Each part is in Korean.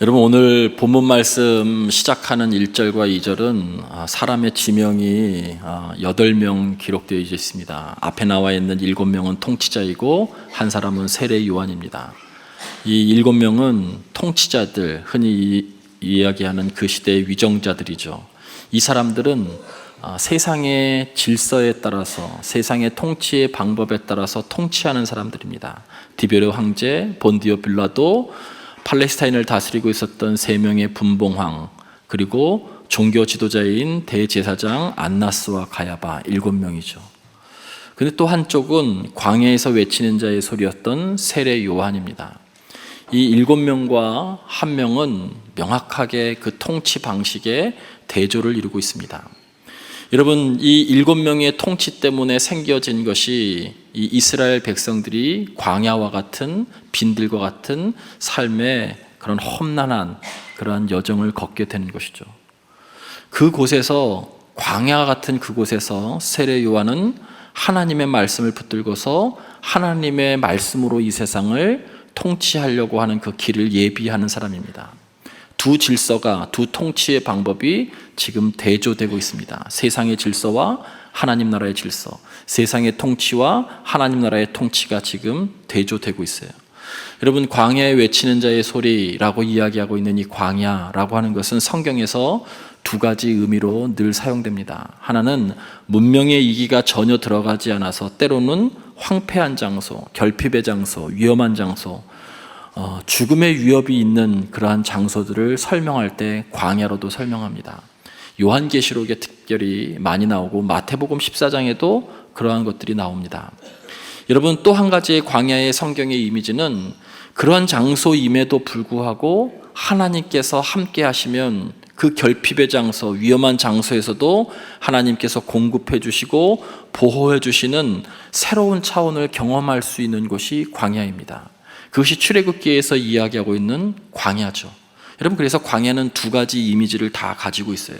여러분, 오늘 본문 말씀 시작하는 1절과 2절은 사람의 지명이 8명 기록되어 있습니다. 앞에 나와 있는 7명은 통치자이고 한 사람은 세례 요한입니다. 이 7명은 통치자들, 흔히 이야기하는 그 시대의 위정자들이죠. 이 사람들은 세상의 질서에 따라서, 세상의 통치의 방법에 따라서 통치하는 사람들입니다. 디베르 황제, 본디오 빌라도, 팔레스타인을 다스리고 있었던 3명의 분봉왕, 그리고 종교 지도자인 대제사장 안나스와 가야바 7명이죠. 근데 또 한쪽은 광야에서 외치는 자의 소리였던 세례 요한입니다. 이 7명과 1명은 명확하게 그 통치 방식에 대조를 이루고 있습니다. 여러분, 이 7명의 통치 때문에 생겨진 것이 이 이스라엘 백성들이 광야와 같은, 빈들과 같은 삶의 그런 험난한 그러한 여정을 걷게 되는 것이죠. 그곳에서, 광야 같은 그곳에서 세례 요한은 하나님의 말씀을 붙들고서 하나님의 말씀으로 이 세상을 통치하려고 하는 그 길을 예비하는 사람입니다. 두 질서가, 두 통치의 방법이 지금 대조되고 있습니다. 세상의 질서와 하나님 나라의 질서, 세상의 통치와 하나님 나라의 통치가 지금 대조되고 있어요. 여러분, 광야에 외치는 자의 소리라고 이야기하고 있는 이 광야라고 하는 것은 성경에서 두 가지 의미로 늘 사용됩니다. 하나는 문명의 이기가 전혀 들어가지 않아서 때로는 황폐한 장소, 결핍의 장소, 위험한 장소, 죽음의 위협이 있는 그러한 장소들을 설명할 때 광야로도 설명합니다. 요한계시록에 특별히 많이 나오고 마태복음 14장에도 그러한 것들이 나옵니다. 여러분, 또 한 가지의 광야의 성경의 이미지는 그러한 장소임에도 불구하고 하나님께서 함께 하시면 그 결핍의 장소, 위험한 장소에서도 하나님께서 공급해 주시고 보호해 주시는 새로운 차원을 경험할 수 있는 곳이 광야입니다. 그것이 출애굽기에서 이야기하고 있는 광야죠. 여러분, 그래서 광야는 두 가지 이미지를 다 가지고 있어요.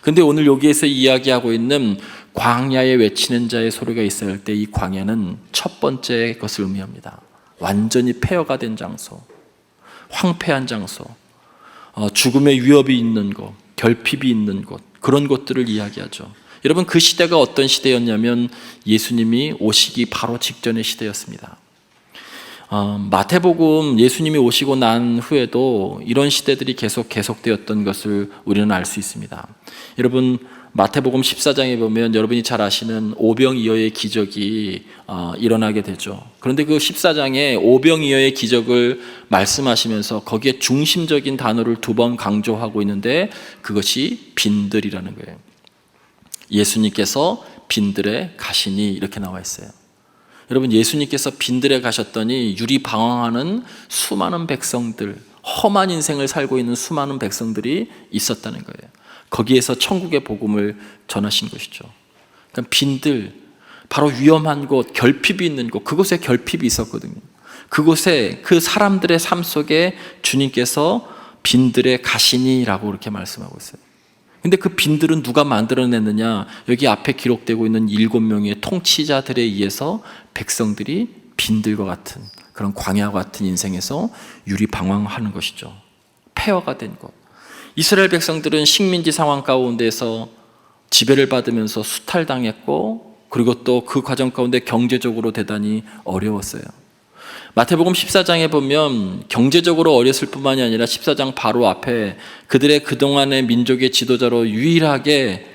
근데 오늘 여기에서 이야기하고 있는 광야에 외치는 자의 소리가 있어야 할 때 이 광야는 첫 번째 것을 의미합니다. 완전히 폐허가 된 장소, 황폐한 장소, 죽음의 위협이 있는 곳, 결핍이 있는 곳, 그런 곳들을 이야기하죠. 여러분, 그 시대가 어떤 시대였냐면 예수님이 오시기 바로 직전의 시대였습니다. 마태복음, 예수님이 오시고 난 후에도 이런 시대들이 계속되었던 것을 우리는 알 수 있습니다. 여러분, 마태복음 14장에 보면 여러분이 잘 아시는 오병이어의 기적이 일어나게 되죠. 그런데 그 14장에 오병이어의 기적을 말씀하시면서 거기에 중심적인 단어를 2번 강조하고 있는데 그것이 빈들이라는 거예요. 예수님께서 빈들에 가시니 이렇게 나와 있어요. 여러분, 예수님께서 빈들에 가셨더니 유리방황하는 수많은 백성들, 험한 인생을 살고 있는 수많은 백성들이 있었다는 거예요. 거기에서 천국의 복음을 전하신 것이죠. 그러니까 빈들, 바로 위험한 곳, 결핍이 있는 곳, 그곳에 결핍이 있었거든요. 그곳에 그 사람들의 삶 속에 주님께서 빈들에 가시니라고 그렇게 말씀하고 있어요. 근데 그 빈들은 누가 만들어냈느냐? 여기 앞에 기록되고 있는 7명의 통치자들에 의해서 백성들이 빈들과 같은 그런 광야 같은 인생에서 유리방황하는 것이죠. 폐허가 된 것. 이스라엘 백성들은 식민지 상황 가운데서 지배를 받으면서 수탈당했고, 그리고 또 그 과정 가운데 경제적으로 대단히 어려웠어요. 마태복음 14장에 보면 경제적으로 어렸을 뿐만이 아니라 14장 바로 앞에 그들의 그동안의 민족의 지도자로 유일하게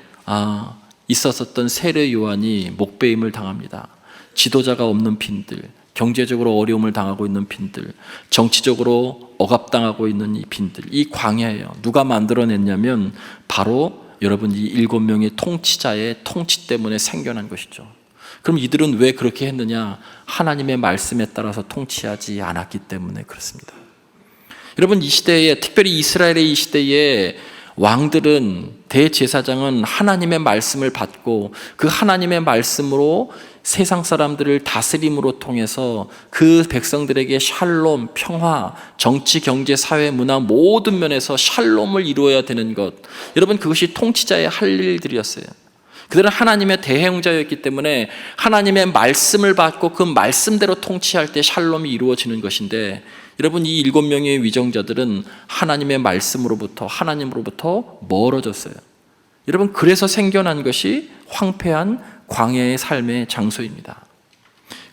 있었었던 세례 요한이 목배임을 당합니다. 지도자가 없는 빈들, 경제적으로 어려움을 당하고 있는 빈들, 정치적으로 억압당하고 있는 이 빈들, 이 광야예요. 누가 만들어냈냐면 바로 여러분 이 7명의 통치자의 통치 때문에 생겨난 것이죠. 그럼 이들은 왜 그렇게 했느냐? 하나님의 말씀에 따라서 통치하지 않았기 때문에 그렇습니다. 여러분, 이 시대에, 특별히 이스라엘의 이 시대에 왕들은, 대제사장은 하나님의 말씀을 받고 그 하나님의 말씀으로 세상 사람들을 다스림으로 통해서 그 백성들에게 샬롬, 평화, 정치, 경제, 사회, 문화 모든 면에서 샬롬을 이루어야 되는 것, 여러분 그것이 통치자의 할 일들이었어요. 그들은 하나님의 대행자였기 때문에 하나님의 말씀을 받고 그 말씀대로 통치할 때 샬롬이 이루어지는 것인데, 여러분, 이 7명의 위정자들은 하나님의 말씀으로부터, 하나님으로부터 멀어졌어요. 여러분, 그래서 생겨난 것이 황폐한 광야의 삶의 장소입니다.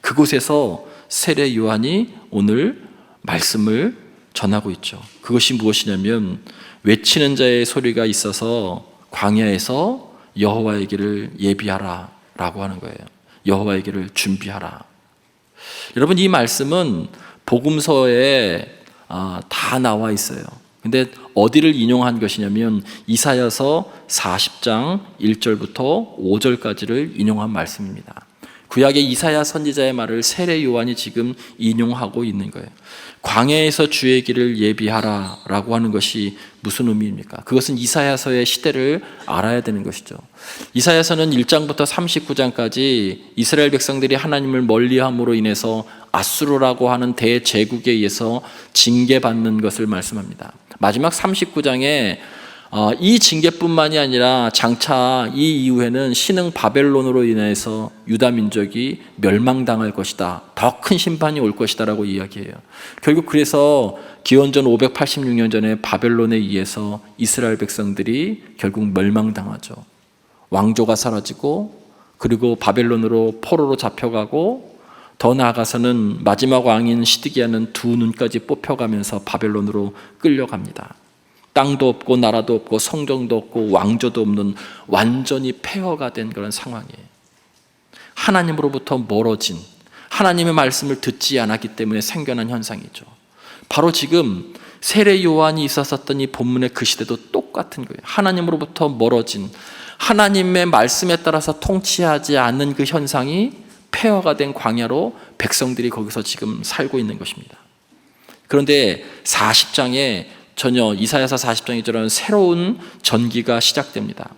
그곳에서 세례 요한이 오늘 말씀을 전하고 있죠. 그것이 무엇이냐면, 외치는 자의 소리가 있어서 광야에서 여호와의 길을 예비하라 라고 하는 거예요. 여호와의 길을 준비하라. 여러분, 이 말씀은 복음서에 다 나와 있어요. 근데 어디를 인용한 것이냐면 이사야서 40장 1절부터 5절까지를 인용한 말씀입니다. 구약의 이사야 선지자의 말을 세례 요한이 지금 인용하고 있는 거예요. 광야에서 주의 길을 예비하라 라고 하는 것이 무슨 의미입니까? 그것은 이사야서의 시대를 알아야 되는 것이죠. 이사야서는 1장부터 39장까지 이스라엘 백성들이 하나님을 멀리함으로 인해서 아수르라고 하는 대제국에 의해서 징계받는 것을 말씀합니다. 마지막 39장에 이 징계뿐만이 아니라 장차 이 이후에는 신흥 바벨론으로 인해서 유다 민족이 멸망당할 것이다, 더 큰 심판이 올 것이다 라고 이야기해요. 결국 그래서 기원전 586년 전에 바벨론에 의해서 이스라엘 백성들이 결국 멸망당하죠. 왕조가 사라지고, 그리고 바벨론으로 포로로 잡혀가고, 더 나아가서는 마지막 왕인 시드기야는 두 눈까지 뽑혀가면서 바벨론으로 끌려갑니다. 땅도 없고 나라도 없고 성정도 없고 왕조도 없는 완전히 폐허가 된 그런 상황이에요. 하나님으로부터 멀어진, 하나님의 말씀을 듣지 않았기 때문에 생겨난 현상이죠. 바로 지금 세례 요한이 있었던 이 본문의 그 시대도 똑같은 거예요. 하나님으로부터 멀어진, 하나님의 말씀에 따라서 통치하지 않는 그 현상이 폐허가 된 광야로 백성들이 거기서 지금 살고 있는 것입니다. 그런데 40장에 전혀 이사야서 40장에 저런 새로운 전기가 시작됩니다.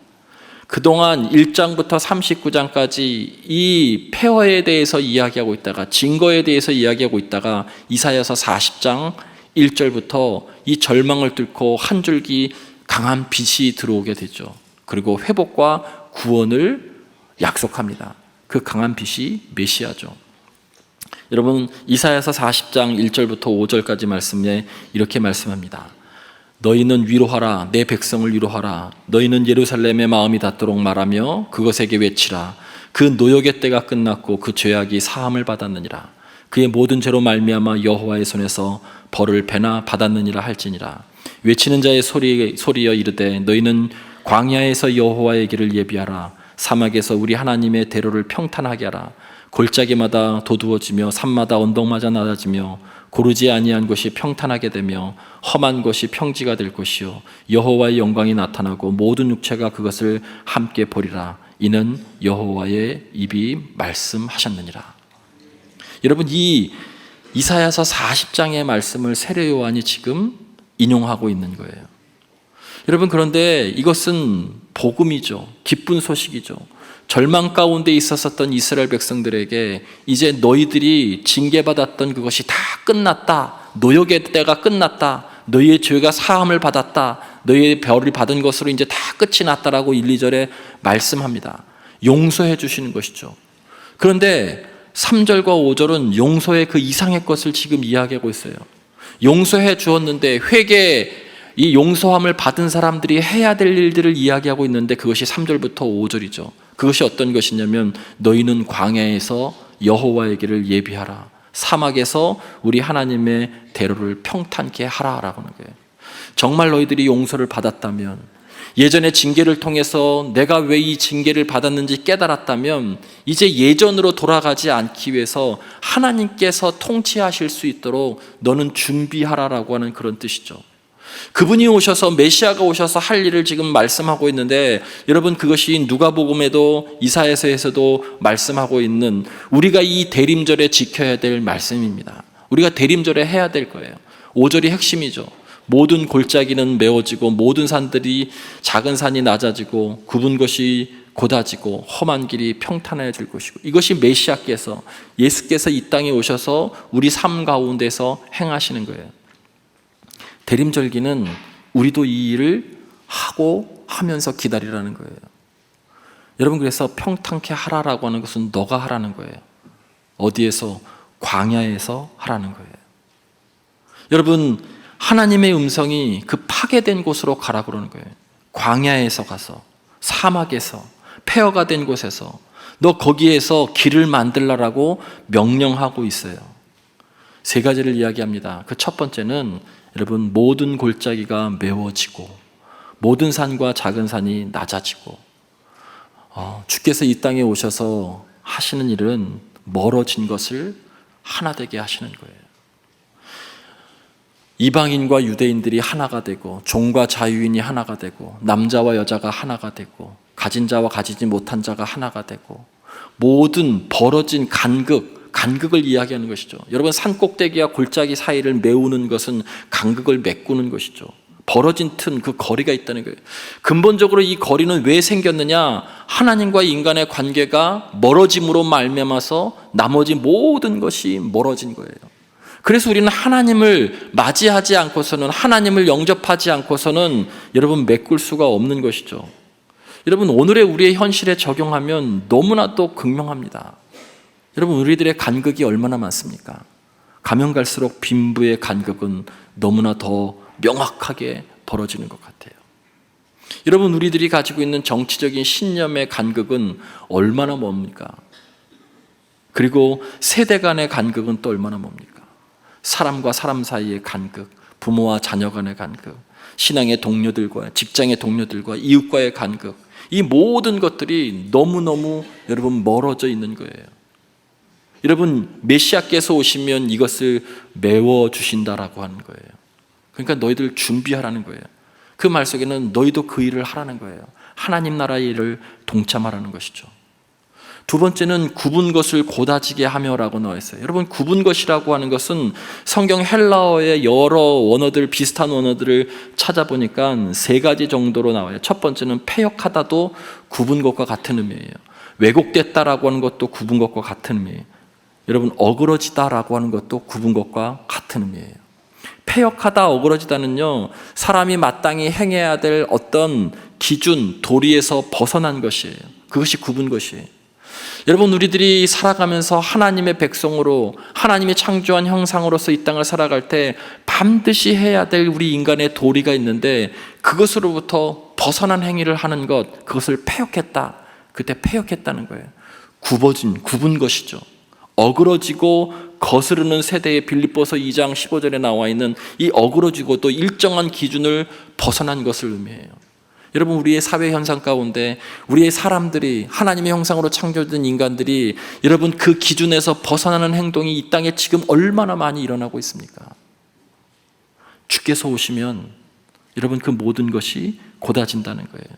그동안 1장부터 39장까지 이 폐허에 대해서 이야기하고 있다가, 증거에 대해서 이야기하고 있다가 이사야서 40장 1절부터 이 절망을 뚫고 한 줄기 강한 빛이 들어오게 되죠. 그리고 회복과 구원을 약속합니다. 그 강한 빛이 메시아죠. 여러분, 이사야서 40장 1절부터 5절까지 말씀에 이렇게 말씀합니다. 너희는 위로하라, 내 백성을 위로하라. 너희는 예루살렘의 마음이 닿도록 말하며 그것에게 외치라. 그 노역의 때가 끝났고 그 죄악이 사함을 받았느니라. 그의 모든 죄로 말미암아 여호와의 손에서 벌을 배나 받았느니라 할지니라. 외치는 자의 소리여 이르되 너희는 광야에서 여호와의 길을 예비하라. 사막에서 우리 하나님의 대로를 평탄하게 하라. 골짜기마다 도두어지며 산마다 언덕마저 낮아지며 고르지 아니한 곳이 평탄하게 되며 험한 곳이 평지가 될 것이요 여호와의 영광이 나타나고 모든 육체가 그것을 함께 보리라. 이는 여호와의 입이 말씀하셨느니라. 여러분, 이 이사야서 40장의 말씀을 세례 요한이 지금 인용하고 있는 거예요. 여러분, 그런데 이것은 복음이죠. 기쁜 소식이죠. 절망 가운데 있었던 이스라엘 백성들에게 이제 너희들이 징계받았던 그것이 다 끝났다. 노역의 때가 끝났다. 너희의 죄가 사함을 받았다. 너희의 벌을 받은 것으로 이제 다 끝이 났다라고 1, 2절에 말씀합니다. 용서해 주시는 것이죠. 그런데 3절과 5절은 용서의 그 이상의 것을 지금 이야기하고 있어요. 용서해 주었는데 이 용서함을 받은 사람들이 해야 될 일들을 이야기하고 있는데 그것이 3절부터 5절이죠. 그것이 어떤 것이냐면 너희는 광야에서 여호와의 길을 예비하라. 사막에서 우리 하나님의 대로를 평탄케 하라라고 하는 거예요. 정말 너희들이 용서를 받았다면, 예전의 징계를 통해서 내가 왜 이 징계를 받았는지 깨달았다면 이제 예전으로 돌아가지 않기 위해서 하나님께서 통치하실 수 있도록 너는 준비하라라고 하는 그런 뜻이죠. 그분이 오셔서, 메시아가 오셔서 할 일을 지금 말씀하고 있는데, 여러분, 그것이 누가복음에도 이사야서에서도 말씀하고 있는 우리가 이 대림절에 지켜야 될 말씀입니다. 우리가 대림절에 해야 될 거예요. 5절이 핵심이죠. 모든 골짜기는 메워지고 모든 산들이, 작은 산이 낮아지고 굽은 것이 곧아지고 험한 길이 평탄해질 것이고, 이것이 메시아께서, 예수께서 이 땅에 오셔서 우리 삶 가운데서 행하시는 거예요. 대림절기는 우리도 이 일을 하고 하면서 기다리라는 거예요. 여러분, 그래서 평탄케 하라라고 하는 것은 너가 하라는 거예요. 어디에서? 광야에서 하라는 거예요. 여러분, 하나님의 음성이 그 파괴된 곳으로 가라 그러는 거예요. 광야에서 가서, 사막에서, 폐허가 된 곳에서 너 거기에서 길을 만들라라고 명령하고 있어요. 세 가지를 이야기합니다. 그 첫 번째는 여러분, 모든 골짜기가 메워지고 모든 산과 작은 산이 낮아지고, 주께서 이 땅에 오셔서 하시는 일은 멀어진 것을 하나 되게 하시는 거예요. 이방인과 유대인들이 하나가 되고, 종과 자유인이 하나가 되고, 남자와 여자가 하나가 되고, 가진 자와 가지지 못한 자가 하나가 되고, 모든 벌어진 간극을 이야기하는 것이죠. 여러분, 산꼭대기와 골짜기 사이를 메우는 것은 간극을 메꾸는 것이죠. 벌어진 틈, 그 거리가 있다는 거예요. 근본적으로 이 거리는 왜 생겼느냐? 하나님과 인간의 관계가 멀어짐으로 말미암아서 나머지 모든 것이 멀어진 거예요. 그래서 우리는 하나님을 맞이하지 않고서는, 하나님을 영접하지 않고서는 여러분, 메꿀 수가 없는 것이죠. 여러분, 오늘의 우리의 현실에 적용하면 너무나도 극명합니다. 여러분, 우리들의 간극이 얼마나 많습니까? 가면 갈수록 빈부의 간극은 너무나 더 명확하게 벌어지는 것 같아요. 여러분, 우리들이 가지고 있는 정치적인 신념의 간극은 얼마나 뭡니까? 그리고 세대 간의 간극은 또 얼마나 뭡니까? 사람과 사람 사이의 간극, 부모와 자녀 간의 간극, 신앙의 동료들과, 직장의 동료들과, 이웃과의 간극, 이 모든 것들이 너무너무 여러분 멀어져 있는 거예요. 여러분, 메시아께서 오시면 이것을 메워주신다라고 하는 거예요. 그러니까 너희들 준비하라는 거예요. 그 말 속에는 너희도 그 일을 하라는 거예요. 하나님 나라의 일을 동참하라는 것이죠. 두 번째는 굽은 것을 고다지게 하며라고 나와 있어요. 여러분, 굽은 것이라고 하는 것은 성경 헬라어의 여러 원어들, 비슷한 원어들을 찾아보니까 세 가지 정도로 나와요. 첫 번째는 패역하다도 굽은 것과 같은 의미예요. 왜곡됐다라고 하는 것도 굽은 것과 같은 의미예요. 여러분, 어그러지다라고 하는 것도 굽은 것과 같은 의미예요. 패역하다, 어그러지다는요, 사람이 마땅히 행해야 될 어떤 기준, 도리에서 벗어난 것이에요. 그것이 굽은 것이에요. 여러분, 우리들이 살아가면서 하나님의 백성으로, 하나님이 창조한 형상으로서 이 땅을 살아갈 때 반드시 해야 될 우리 인간의 도리가 있는데, 그것으로부터 벗어난 행위를 하는 것, 그것을 패역했다. 그때 패역했다는 거예요. 굽은 것이죠. 어그러지고 거스르는 세대의 빌립보서 2장 15절에 나와 있는 이 어그러지고 또 일정한 기준을 벗어난 것을 의미해요. 여러분, 우리의 사회 현상 가운데 우리의 사람들이, 하나님의 형상으로 창조된 인간들이 여러분 그 기준에서 벗어나는 행동이 이 땅에 지금 얼마나 많이 일어나고 있습니까? 주께서 오시면 여러분 그 모든 것이 곧아진다는 거예요.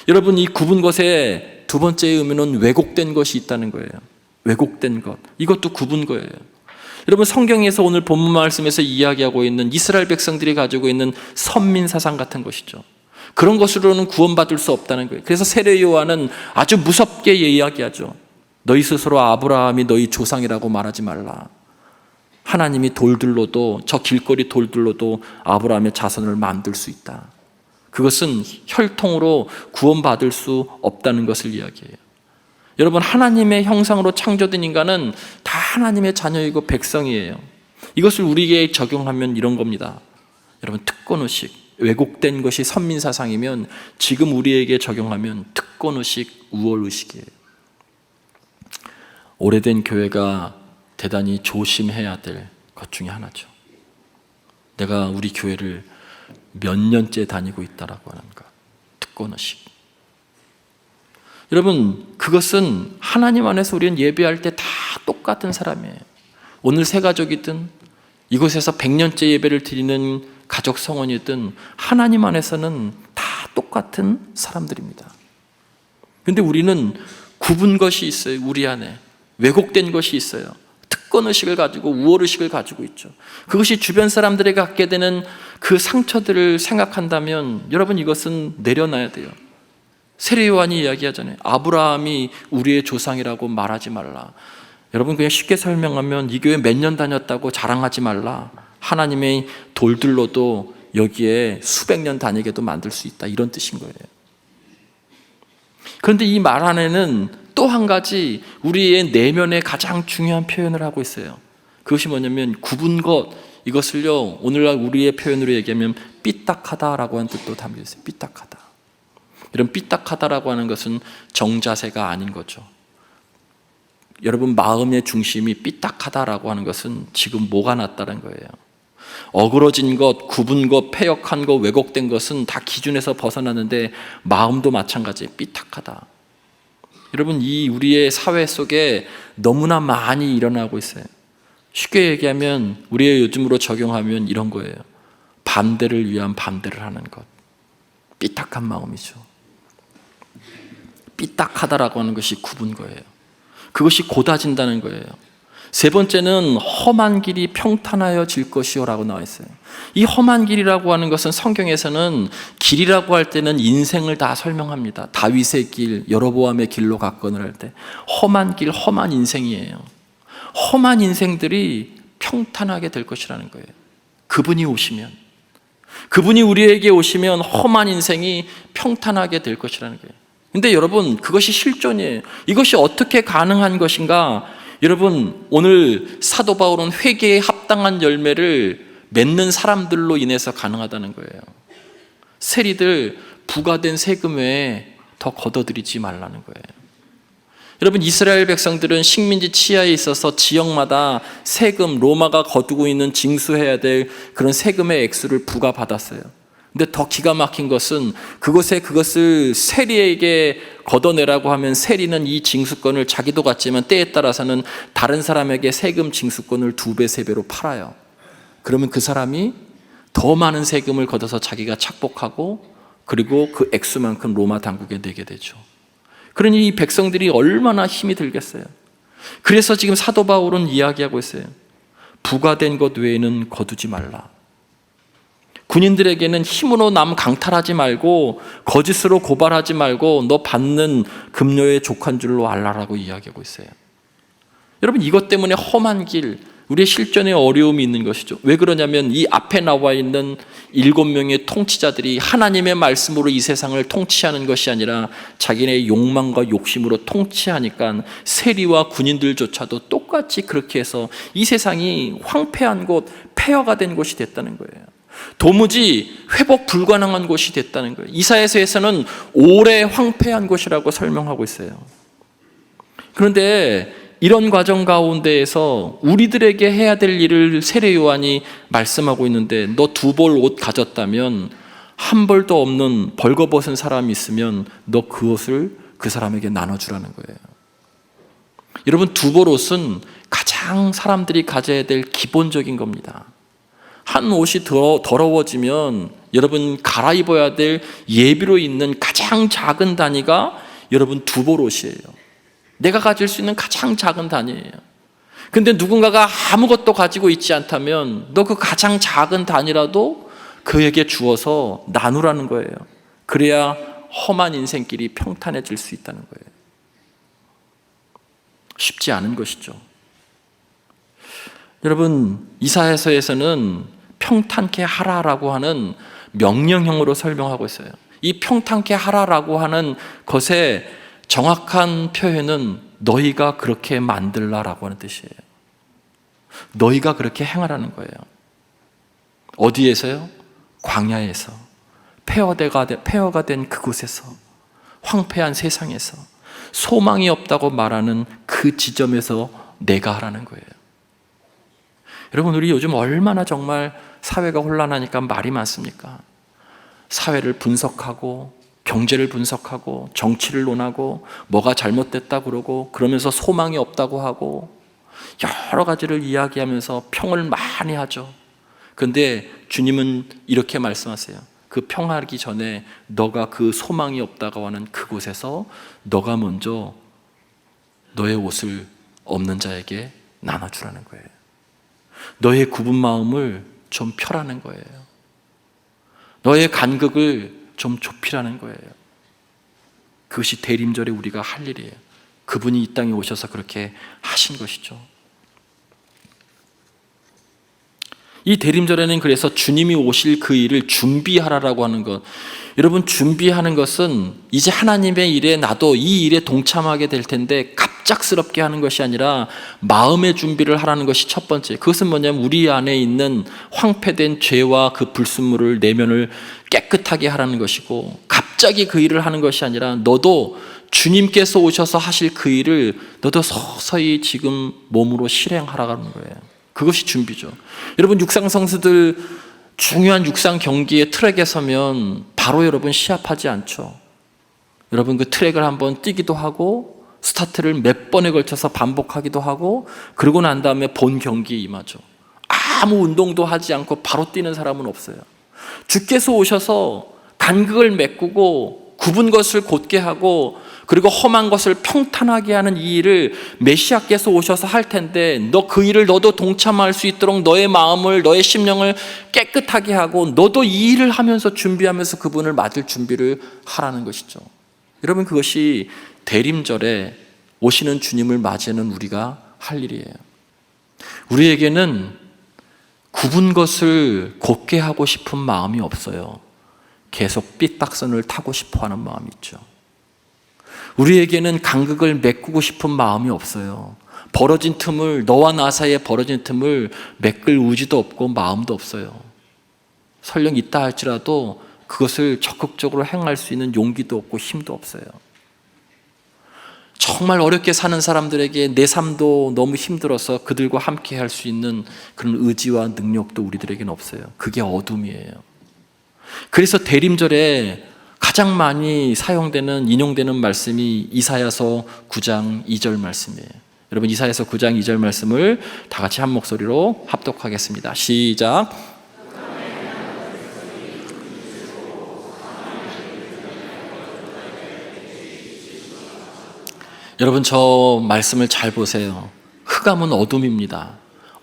여러분, 이 굽은 것의 두 번째 의미는 왜곡된 것이 있다는 거예요. 왜곡된 것, 이것도 굽은 거예요. 여러분, 성경에서 오늘 본문 말씀에서 이야기하고 있는 이스라엘 백성들이 가지고 있는 선민 사상 같은 것이죠. 그런 것으로는 구원받을 수 없다는 거예요. 그래서 세례 요한은 아주 무섭게 이야기하죠. 너희 스스로 아브라함이 너희 조상이라고 말하지 말라. 하나님이 돌들로도, 저 길거리 돌들로도 아브라함의 자손을 만들 수 있다. 그것은 혈통으로 구원받을 수 없다는 것을 이야기해요. 여러분, 하나님의 형상으로 창조된 인간은 다 하나님의 자녀이고 백성이에요. 이것을 우리에게 적용하면 이런 겁니다. 여러분, 특권의식, 왜곡된 것이 선민사상이면 지금 우리에게 적용하면 특권의식, 우월의식이에요. 오래된 교회가 대단히 조심해야 될 것 중에 하나죠. 내가 우리 교회를 몇 년째 다니고 있다라고 하는 것, 특권의식. 여러분, 그것은 하나님 안에서 우리는 예배할 때 다 똑같은 사람이에요. 오늘 새가족이든 이곳에서 100년째 예배를 드리는 가족 성원이든 하나님 안에서는 다 똑같은 사람들입니다. 그런데 우리는 굽은 것이 있어요. 우리 안에 왜곡된 것이 있어요. 특권의식을 가지고 우월의식을 가지고 있죠. 그것이 주변 사람들에게 갖게 되는 그 상처들을 생각한다면 여러분, 이것은 내려놔야 돼요. 세례 요한이 이야기하잖아요. 아브라함이 우리의 조상이라고 말하지 말라. 여러분, 그냥 쉽게 설명하면 이 교회 몇 년 다녔다고 자랑하지 말라. 하나님의 돌들로도 여기에 수백 년 다니게도 만들 수 있다, 이런 뜻인 거예요. 그런데 이 말 안에는 또 한 가지 우리의 내면의 가장 중요한 표현을 하고 있어요. 그것이 뭐냐면 굽은 것, 이것을요 오늘날 우리의 표현으로 얘기하면 삐딱하다라고 하는 뜻도 담겨 있어요. 삐딱하다. 이런 삐딱하다라고 하는 것은 정자세가 아닌 거죠. 여러분 마음의 중심이 삐딱하다라고 하는 것은 지금 뭐가 났다는 거예요. 어그러진 것, 굽은 것, 패역한 것, 왜곡된 것은 다 기준에서 벗어났는데 마음도 마찬가지 삐딱하다. 여러분 이 우리의 사회 속에 너무나 많이 일어나고 있어요. 쉽게 얘기하면 우리의 요즘으로 적용하면 이런 거예요. 반대를 위한 반대를 하는 것. 삐딱한 마음이죠. 삐딱하다라고 하는 것이 굽은 거예요. 그것이 곧아진다는 거예요. 세 번째는 험한 길이 평탄하여질 것이요 라고 나와 있어요. 이 험한 길이라고 하는 것은 성경에서는 길이라고 할 때는 인생을 다 설명합니다. 다윗의 길, 여로보암의 길로 갔건을 할 때 험한 길, 험한 인생이에요. 험한 인생들이 평탄하게 될 것이라는 거예요. 그분이 오시면, 그분이 우리에게 오시면 험한 인생이 평탄하게 될 것이라는 거예요. 근데 여러분 그것이 실존이에요. 이것이 어떻게 가능한 것인가? 여러분 오늘 사도 바울은 회개에 합당한 열매를 맺는 사람들로 인해서 가능하다는 거예요. 세리들 부과된 세금 외에 더 걷어들이지 말라는 거예요. 여러분 이스라엘 백성들은 식민지 치하에 있어서 지역마다 세금, 로마가 거두고 있는 징수해야 될 그런 세금의 액수를 부과받았어요. 근데 더 기가 막힌 것은 그것을 세리에게 걷어내라고 하면 세리는 이 징수권을 자기도 갖지만 때에 따라서는 다른 사람에게 세금 징수권을 2배, 3배로 팔아요. 그러면 그 사람이 더 많은 세금을 걷어서 자기가 착복하고 그리고 그 액수만큼 로마 당국에 내게 되죠. 그러니 이 백성들이 얼마나 힘이 들겠어요. 그래서 지금 사도 바울은 이야기하고 있어요. 부과된 것 외에는 거두지 말라. 군인들에게는 힘으로 남 강탈하지 말고 거짓으로 고발하지 말고 너 받는 급료의 족한 줄로 알라라고 이야기하고 있어요. 여러분 이것 때문에 험한 길, 우리의 실존에 어려움이 있는 것이죠. 왜 그러냐면 이 앞에 나와 있는 7명의 통치자들이 하나님의 말씀으로 이 세상을 통치하는 것이 아니라 자기네 욕망과 욕심으로 통치하니까 세리와 군인들조차도 똑같이 그렇게 해서 이 세상이 황폐한 곳, 폐허가 된 곳이 됐다는 거예요. 도무지 회복 불가능한 곳이 됐다는 거예요. 이사야서에서는 오래 황폐한 곳이라고 설명하고 있어요. 그런데 이런 과정 가운데에서 우리들에게 해야 될 일을 세례 요한이 말씀하고 있는데 너 2벌 옷 가졌다면 한 벌도 없는 벌거벗은 사람이 있으면 너 그 옷을 그 사람에게 나눠주라는 거예요. 여러분 2벌 옷은 가장 사람들이 가져야 될 기본적인 겁니다. 한 옷이 더러워지면 여러분 갈아입어야 될 예비로 있는 가장 작은 단위가 여러분 2벌 옷이에요. 내가 가질 수 있는 가장 작은 단위예요. 근데 누군가가 아무것도 가지고 있지 않다면 너 그 가장 작은 단위라도 그에게 주어서 나누라는 거예요. 그래야 험한 인생길이 평탄해질 수 있다는 거예요. 쉽지 않은 것이죠. 여러분 이사야서에서는 평탄케 하라라고 하는 명령형으로 설명하고 있어요. 이 평탄케 하라라고 하는 것의 정확한 표현은 너희가 그렇게 만들라라고 하는 뜻이에요. 너희가 그렇게 행하라는 거예요. 어디에서요? 광야에서, 폐허가 된 그곳에서, 황폐한 세상에서, 소망이 없다고 말하는 그 지점에서 내가 하라는 거예요. 여러분 우리 요즘 얼마나 정말 사회가 혼란하니까 말이 많습니까? 사회를 분석하고 경제를 분석하고 정치를 논하고 뭐가 잘못됐다 그러고 그러면서 소망이 없다고 하고 여러 가지를 이야기하면서 평을 많이 하죠. 그런데 주님은 이렇게 말씀하세요. 그 평하기 전에 너가 그 소망이 없다고 하는 그곳에서 너가 먼저 너의 옷을 없는 자에게 나눠주라는 거예요. 너의 굽은 마음을 좀 펴라는 거예요. 너의 간극을 좀 좁히라는 거예요. 그것이 대림절에 우리가 할 일이에요. 그분이 이 땅에 오셔서 그렇게 하신 것이죠. 이 대림절에는 그래서 주님이 오실 그 일을 준비하라라고 하는 것. 여러분, 준비하는 것은 이제 하나님의 일에 나도 이 일에 동참하게 될 텐데 갑작스럽게 하는 것이 아니라 마음의 준비를 하라는 것이 첫 번째. 그것은 뭐냐면 우리 안에 있는 황폐된 죄와 그 불순물을, 내면을 깨끗하게 하라는 것이고, 갑자기 그 일을 하는 것이 아니라 너도 주님께서 오셔서 하실 그 일을 너도 서서히 지금 몸으로 실행하라는 거예요. 그것이 준비죠. 여러분, 육상 선수들 중요한 육상 경기의 트랙에 서면 바로 여러분 시합하지 않죠. 여러분, 그 트랙을 한번 뛰기도 하고 스타트를 몇 번에 걸쳐서 반복하기도 하고, 그러고 난 다음에 본 경기에 임하죠. 아무 운동도 하지 않고 바로 뛰는 사람은 없어요. 주께서 오셔서 간극을 메꾸고 굽은 것을 곧게 하고 그리고 험한 것을 평탄하게 하는 이 일을 메시아께서 오셔서 할 텐데, 너 그 일을 너도 동참할 수 있도록 너의 마음을, 너의 심령을 깨끗하게 하고 너도 이 일을 하면서 준비하면서 그분을 맞을 준비를 하라는 것이죠. 여러분, 그것이 대림절에 오시는 주님을 맞이하는 우리가 할 일이에요. 우리에게는 굽은 것을 곧게 하고 싶은 마음이 없어요. 계속 삐딱선을 타고 싶어하는 마음이 있죠. 우리에게는 간극을 메꾸고 싶은 마음이 없어요. 벌어진 틈을, 너와 나 사이에 벌어진 틈을 메꿀 의지도 없고 마음도 없어요. 설령 있다 할지라도 그것을 적극적으로 행할 수 있는 용기도 없고 힘도 없어요. 정말 어렵게 사는 사람들에게 내 삶도 너무 힘들어서 그들과 함께 할 수 있는 그런 의지와 능력도 우리들에게는 없어요. 그게 어둠이에요. 그래서 대림절에 가장 많이 사용되는, 인용되는 말씀이 이사야서 9장 2절 말씀이에요. 여러분, 이사야서 9장 2절 말씀을 다 같이 한 목소리로 합독하겠습니다. 시작. 여러분, 저 말씀을 잘 보세요. 흑암은 어둠입니다.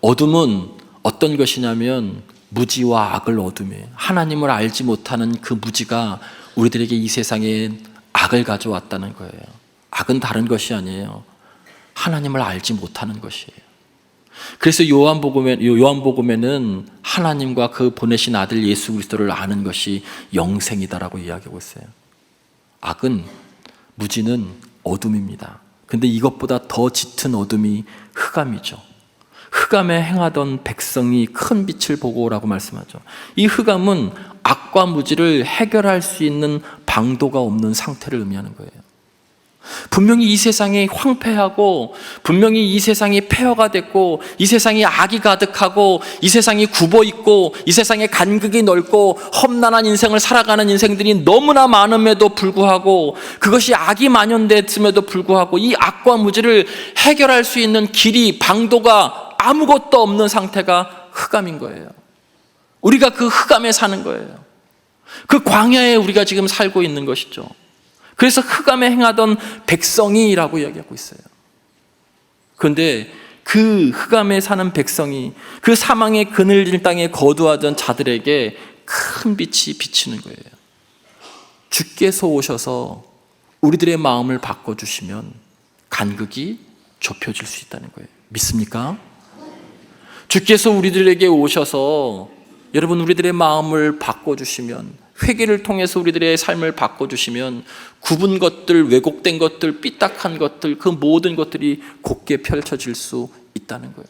어둠은 어떤 것이냐면 무지와 악을 어둠이에요. 하나님을 알지 못하는 그 무지가 우리들에게 이 세상에 악을 가져왔다는 거예요. 악은 다른 것이 아니에요. 하나님을 알지 못하는 것이에요. 그래서 요한복음에는 하나님과 그 보내신 아들 예수 그리스도를 아는 것이 영생이다라고 이야기하고 있어요. 악은, 무지는 어둠입니다. 근데 이것보다 더 짙은 어둠이 흑암이죠. 흑암에 행하던 백성이 큰 빛을 보고라고 말씀하죠. 이 흑암은 악과 무지를 해결할 수 있는 방도가 없는 상태를 의미하는 거예요. 분명히 이 세상이 황폐하고, 분명히 이 세상이 폐허가 됐고, 이 세상이 악이 가득하고, 이 세상이 굽어있고, 이 세상에 간극이 넓고 험난한 인생을 살아가는 인생들이 너무나 많음에도 불구하고, 그것이 악이 만연됐음에도 불구하고 이 악과 무지를 해결할 수 있는 길이, 방도가 아무것도 없는 상태가 흑암인 거예요. 우리가 그 흑암에 사는 거예요. 그 광야에 우리가 지금 살고 있는 것이죠. 그래서 흑암에 행하던 백성이라고 이야기하고 있어요. 그런데 그 흑암에 사는 백성이 그 사망의 그늘진 땅에 거두하던 자들에게 큰 빛이 비치는 거예요. 주께서 오셔서 우리들의 마음을 바꿔주시면 간극이 좁혀질 수 있다는 거예요. 믿습니까? 주께서 우리들에게 오셔서 여러분, 우리들의 마음을 바꿔주시면, 회개를 통해서 우리들의 삶을 바꿔주시면 굽은 것들, 왜곡된 것들, 삐딱한 것들, 그 모든 것들이 곧게 펼쳐질 수 있다는 거예요.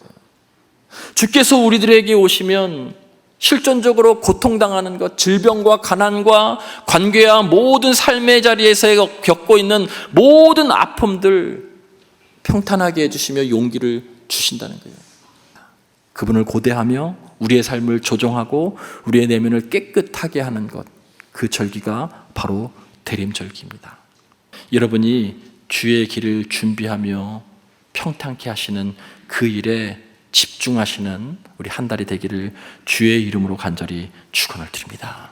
주께서 우리들에게 오시면 실존적으로 고통당하는 것, 질병과 가난과 관계와 모든 삶의 자리에서 겪고 있는 모든 아픔들 평탄하게 해주시며 용기를 주신다는 거예요. 그분을 고대하며 우리의 삶을 조정하고 우리의 내면을 깨끗하게 하는 것, 그 절기가 바로 대림절기입니다. 여러분이 주의 길을 준비하며 평탄케 하시는 그 일에 집중하시는 우리 한 달이 되기를 주의 이름으로 간절히 축원을 드립니다.